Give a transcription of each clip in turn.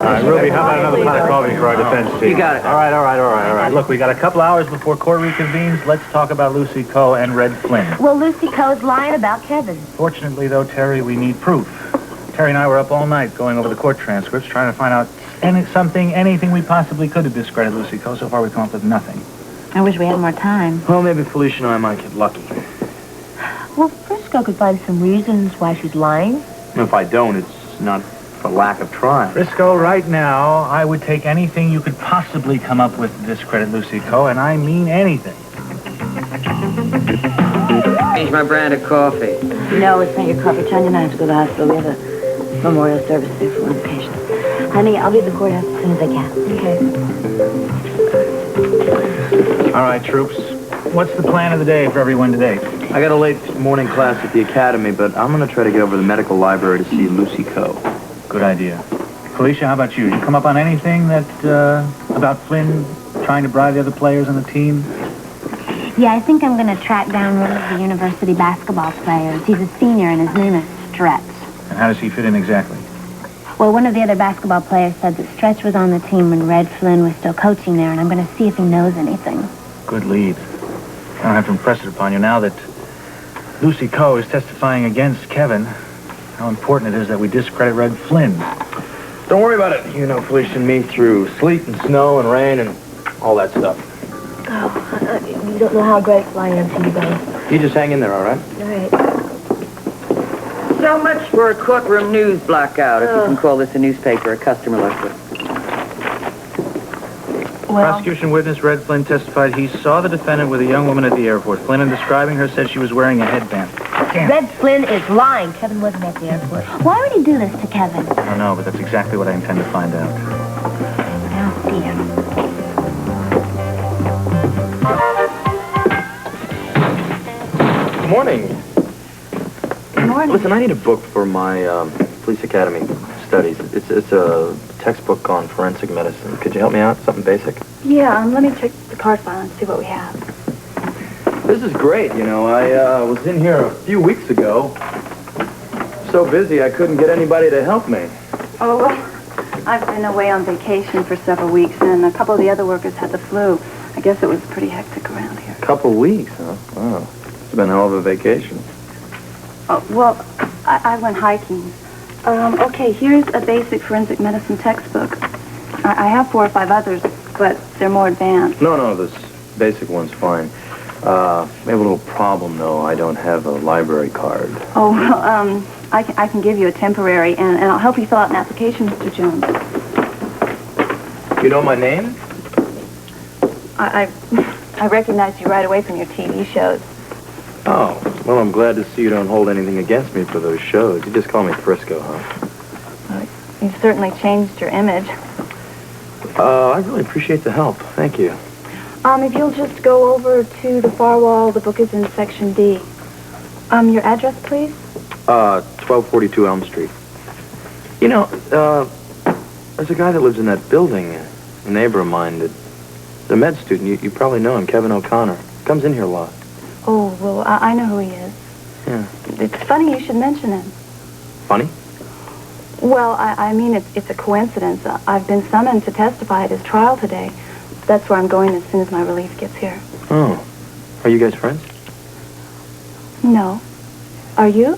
All right, Ruby, how about another pot of coffee for our defense team? You got it. All right. Look, we got a couple hours before court reconvenes. Let's talk about Lucy Coe and Red Flynn. Well, Lucy Coe's lying about Kevin. Fortunately, though, Terry, we need proof. Terry and I were up all night going over the court transcripts, trying to find out anything we possibly could to discredit Lucy Coe. So far, we've come up with nothing. I wish we had more time. Well, maybe Felicia and I might get lucky. Well, Frisco could find some reasons why she's lying. If I don't, it's not for lack of trying. Frisco, right now, I would take anything you could possibly come up with to discredit Lucy Coe, and I mean anything. Change my brand of coffee. No, it's not your coffee. Tanya and I have to go to the hospital. We have a memorial service there for one of the patients. Honey, I'll be at the courthouse as soon as I can. Okay. All right, troops. What's the plan of the day for everyone today? I got a late morning class at the academy, but I'm going to try to get over to the medical library to see Lucy Coe. Good idea. Felicia, how about you? You come up on anything about Flynn trying to bribe the other players on the team? Yeah, I think I'm going to track down one of the university basketball players. He's a senior, and his name is Stretch. And how does he fit in exactly? Well, one of the other basketball players said that Stretch was on the team when Red Flynn was still coaching there, and I'm going to see if he knows anything. Good lead. I don't have to impress it upon you now that Lucy Coe is testifying against Kevin. How important it is that we discredit Red Flynn. Don't worry about it. You know Felicia and me through sleet and snow and rain and all that stuff. Oh, you don't know how grateful I am to you both. You just hang in there, all right? All right. So much for a courtroom news blackout, if you can call this a newspaper, a customer lecture. Well, Prosecution witness Red Flynn testified he saw the defendant with a young woman at the airport. Flynn, in describing her, said she was wearing a headband. Red Flynn is lying. Kevin wasn't at the airport. Why would he do this to Kevin? I don't know, but that's exactly what I intend to find out. Oh, dear. Good morning. Good morning. Listen, I need a book for my police academy studies. It's a textbook on forensic medicine. Could you help me out? Something basic? Yeah, let me check the card file and see what we have. This is great, you know. I was in here a few weeks ago. So busy I couldn't get anybody to help me. Oh, well, I've been away on vacation for several weeks, and a couple of the other workers had the flu. I guess it was pretty hectic around here. Couple weeks, huh? Wow. It's been a hell of a vacation. Oh, well, I went hiking. Okay, here's a basic forensic medicine textbook. I have 4 or 5 others, but they're more advanced. No, this basic one's fine. We have a little problem, though. I don't have a library card. Oh, well, I can give you a temporary, and I'll help you fill out an application, Mr. Jones. You know my name? I recognized you right away from your TV shows. Oh, well, I'm glad to see you don't hold anything against me for those shows. You just call me Frisco, huh? You've certainly changed your image. I really appreciate the help. Thank you. If you'll just go over to the far wall, the book is in section D. Your address, please? 1242 Elm Street. You know, there's a guy that lives in that building, a neighbor of mine, the med student. You probably know him, Kevin O'Connor. Comes in here a lot. Oh, well, I know who he is. Yeah. It's funny you should mention him. Funny? Well, I mean, it's a coincidence. I've been summoned to testify at his trial today. That's where I'm going as soon as my relief gets here. Oh. Are you guys friends? No. Are you?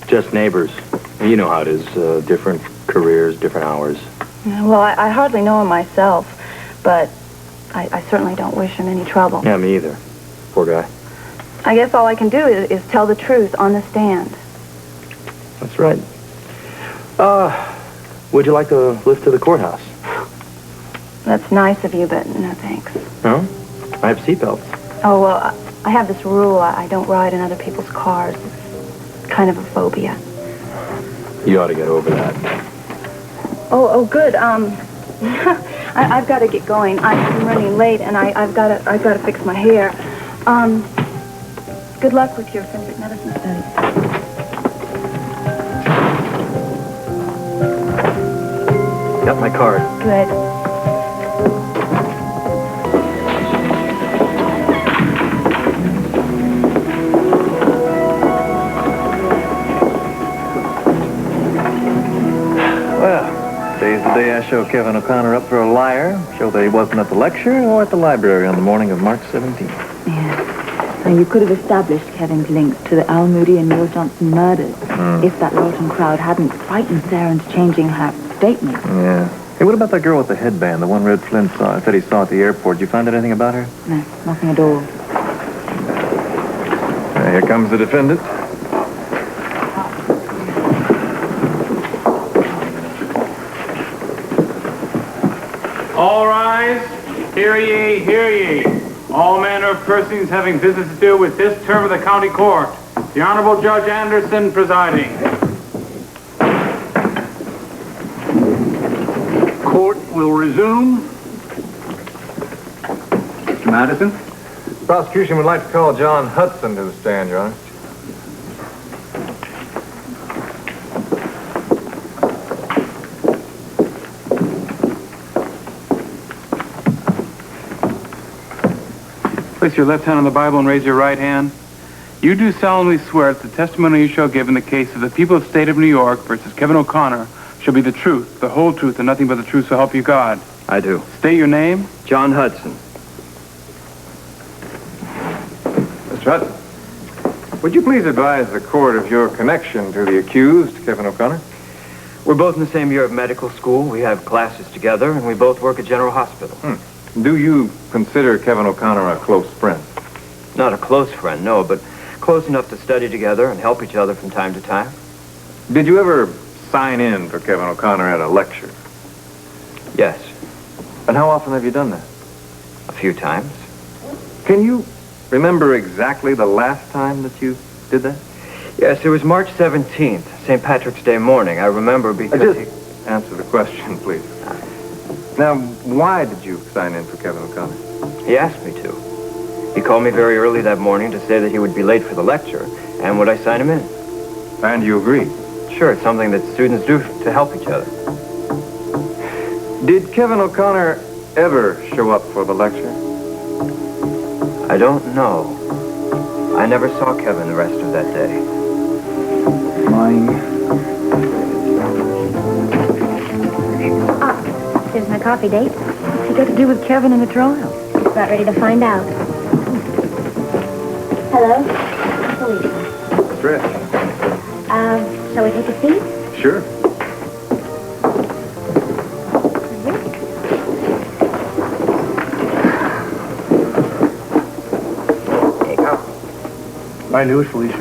Just neighbors. You know how it is. Different careers, different hours. Yeah, well, I hardly know him myself, but I certainly don't wish him any trouble. Yeah, me either. Poor guy. I guess all I can do is tell the truth on the stand. That's right. Would you like to lift to the courthouse? That's nice of you, but no thanks. No? I have seatbelts. Oh, well, I have this rule. I don't ride in other people's cars. It's kind of a phobia. You ought to get over that. Oh, good. I've got to get going. I'm running late, and I've got to fix my hair. Good luck with your forensic medicine studies. Got my card. Good. Well, today's the day I show Kevin O'Connor up for a liar, show that he wasn't at the lecture or at the library on the morning of March 17th. Yeah. And you could have established Kevin's links to the Al Moody and Neil Johnson murders if that Laurelton crowd hadn't frightened Sarah into changing her statement. Yeah. Hey, what about that girl with the headband, the one Red Flynn said he saw at the airport? Did you find out anything about her? No, nothing at all. Here comes the defendant. All rise. Hear ye, hear ye. All manner of persons having business to do with this term of the county court. The Honorable Judge Anderson presiding. Court will resume. Mr. Madison? The prosecution would like to call John Hudson to the stand, Your Honor. Place your left hand on the Bible and raise your right hand. You do solemnly swear that the testimony you shall give in the case of the people of the state of New York versus Kevin O'Connor shall be the truth, the whole truth, and nothing but the truth, so help you God. I do. State your name. John Hudson. Mr. Hudson, would you please advise the court of your connection to the accused, Kevin O'Connor? We're both in the same year of medical school. We have classes together, and we both work at General Hospital. Do you consider Kevin O'Connor a close friend? Not a close friend, no, but close enough to study together and help each other from time to time. Did you ever sign in for Kevin O'Connor at a lecture? Yes, And how often have you done that? a few times. Can you remember exactly the last time that you did that? Yes, it was March 17th, St. Patrick's Day morning. I remember because Just answer the question, please. Now, why did you sign in for Kevin O'Connor? he asked me to. He called me very early that morning to say that he would be late for the lecture, and would I sign him in? And you agreed? Sure, it's something that students do to help each other. Did Kevin O'Connor ever show up for the lecture? I don't know. I never saw Kevin the rest of that day. Lying. There's my coffee date. What's he got to do with Kevin and the trial? Just about ready to find out. Hello? Police. Stretch. Shall we take a seat? Sure. There you go. I knew it, Felicia.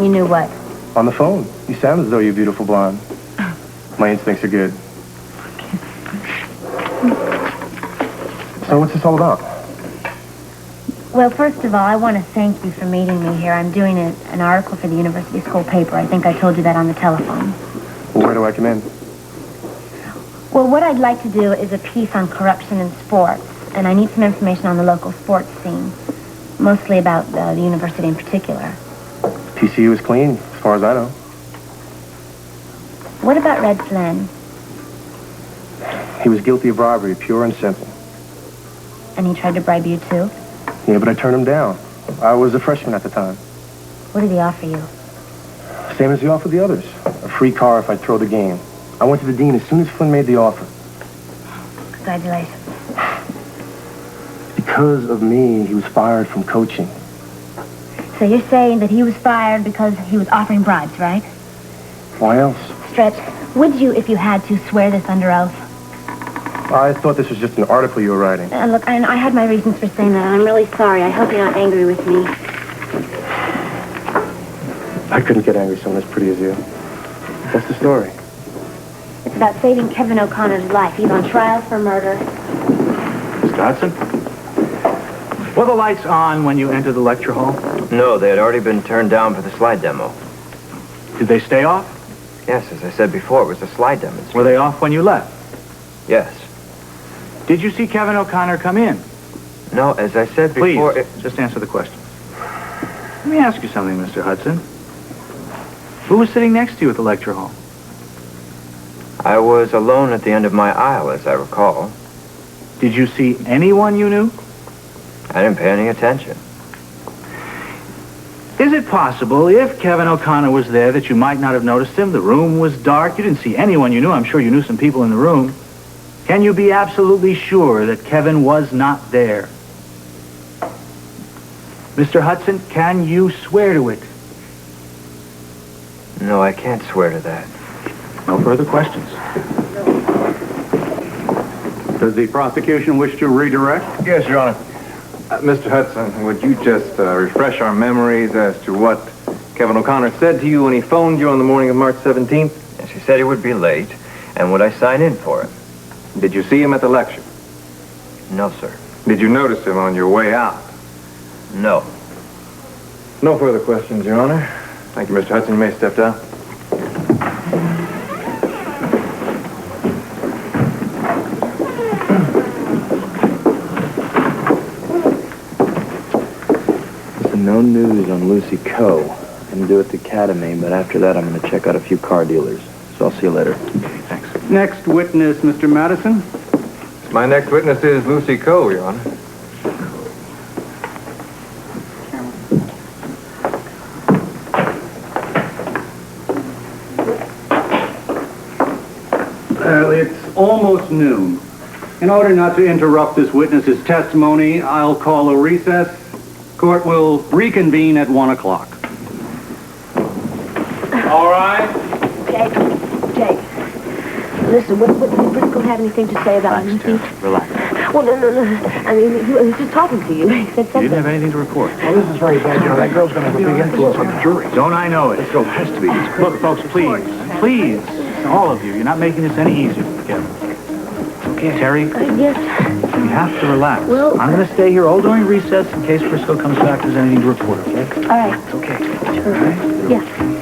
You knew what? On the phone. You sound as though you're beautiful blonde. My instincts are good. So what's this all about? Well, first of all, I want to thank you for meeting me here. I'm doing an article for the university school paper. I think I told you that on the telephone. Well, where do I come in? Well, what I'd like to do is a piece on corruption in sports, and I need some information on the local sports scene, mostly about the university in particular. TCU is clean, as far as I know. What about Red Flynn? He was guilty of robbery, pure and simple. And he tried to bribe you too? Yeah, but I turned him down. I was a freshman at the time. What did he offer you? Same as he offered the others. A free car if I'd throw the game. I went to the dean as soon as Flynn made the offer. Congratulations. Because of me, he was fired from coaching. So you're saying that he was fired because he was offering bribes, right? Why else? Stretch, would you, if you had to, swear this under oath? I thought this was just an article you were writing. Look, I had my reasons for saying that, and I'm really sorry. I hope you're not angry with me. I couldn't get angry with someone as pretty as you. What's the story? It's about saving Kevin O'Connor's life. He's on trial for murder. Mr. Hudson? Were the lights on when you entered the lecture hall? No, they had already been turned down for the slide demo. Did they stay off? Yes, as I said before, it was a slide demonstration. Were they off when you left? Yes. Did you see Kevin O'Connor come in? No, as I said Please, before... just answer the question. Let me ask you something, Mr. Hudson. Who was sitting next to you at the lecture hall? I was alone at the end of my aisle, as I recall. Did you see anyone you knew? I didn't pay any attention. Is it possible, if Kevin O'Connor was there, that you might not have noticed him? The room was dark. You didn't see anyone you knew. I'm sure you knew some people in the room. Can you be absolutely sure that Kevin was not there? Mr. Hudson, can you swear to it? No, I can't swear to that. No further questions. Does the prosecution wish to redirect? Yes, Your Honor. Mr. Hudson, would you just refresh our memories as to what Kevin O'Connor said to you when he phoned you on the morning of March 17th? Yes, he said he would be late, and would I sign in for him? Did you see him at the lecture? No, sir. Did you notice him on your way out? No. No further questions, Your Honor. Thank you, Mr. Hudson. You may step down. No news on Lucy Coe. I'm going to do it at the academy, but after that I'm going to check out a few car dealers. So I'll see you later. Thanks. Next witness, Mr. Madison. My next witness is Lucy Coe, Your Honor. It's almost noon. In order not to interrupt this witness's testimony, I'll call a recess. Court will reconvene at 1 o'clock. All right. Jake. Listen, would Briscoe have anything to say about anything? Relax. Well, no. I mean, he was just talking to you. He said You something. didn't have anything to report. Well, this is very bad. You know, that girl's going to have a big influence on the jury. Don't I know it? This girl has to be. Look, folks, please, all of you, you're not making this any easier for Kevin. Okay, Terry, Yes. you have to relax. Well- I'm going to stay here all during recess in case Briscoe comes back. There's anything to report, okay? All right. Okay. Sure. Yeah.